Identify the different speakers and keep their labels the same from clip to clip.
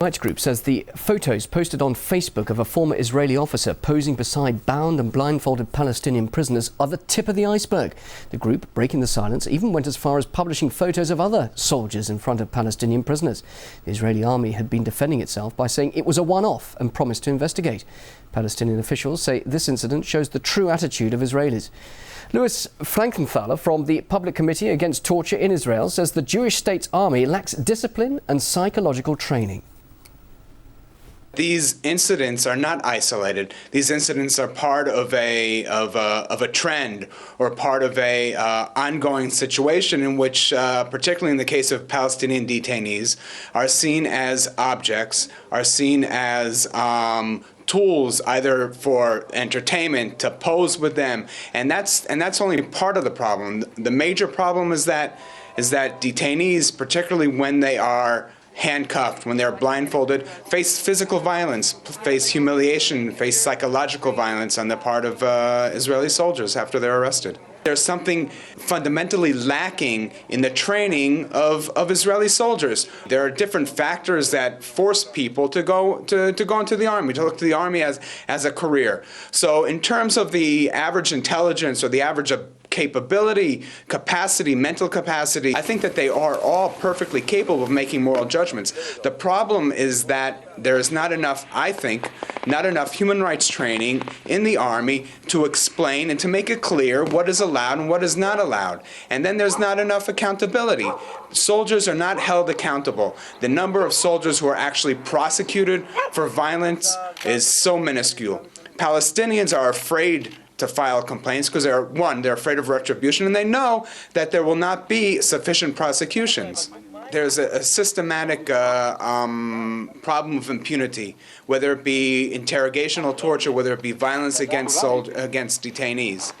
Speaker 1: Rights group says the photos posted on Facebook of a former Israeli officer posing beside bound and blindfolded Palestinian prisoners are the tip of the iceberg. The group, breaking the silence, even went as far as publishing photos of other soldiers in front of Palestinian prisoners. The Israeli army had been defending itself by saying it was a one-off and promised to investigate. Palestinian officials say this incident shows the true attitude of Israelis. Louis Frankenthaler from the Public Committee Against Torture in Israel says the Jewish state's army lacks discipline and psychological training.
Speaker 2: These incidents are not isolated. These incidents are part of a trend or part of a ongoing situation in which, particularly in the case of Palestinian detainees, are seen as objects, are seen as tools either for entertainment, to pose with them, and that's only part of the problem. The major problem is that detainees, particularly when they are handcuffed, when they're blindfolded, face physical violence, face humiliation, face psychological violence on the part of Israeli soldiers after they're arrested. There's something fundamentally lacking in the training of Israeli soldiers. There are different factors that force people to go into the army, to look to the army as a career. So in terms of the average intelligence or the average capability, capacity, mental capacity, I think that they are all perfectly capable of making moral judgments. The problem is that there is not enough, I think, not enough human rights training in the army to explain and to make it clear what is allowed and what is not allowed. And then there's not enough accountability. Soldiers are not held accountable. The number of soldiers who are actually prosecuted for violence is so minuscule. Palestinians are afraid to file complaints because they're afraid of retribution, and they know that there will not be sufficient prosecutions. There's a systematic problem of impunity, whether it be interrogational torture, whether it be violence against detainees.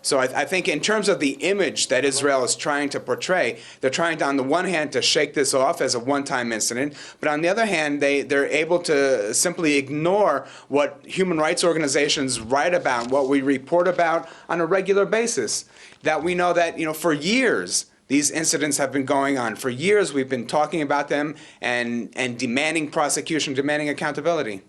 Speaker 2: So I think in terms of the image that Israel is trying to portray, they're trying to, on the one hand, to shake this off as a one-time incident, but on the other hand, they're able to simply ignore what human rights organizations write about, what we report about on a regular basis. That we know that, for years, these incidents have been going on. For years, we've been talking about them and demanding prosecution, demanding accountability.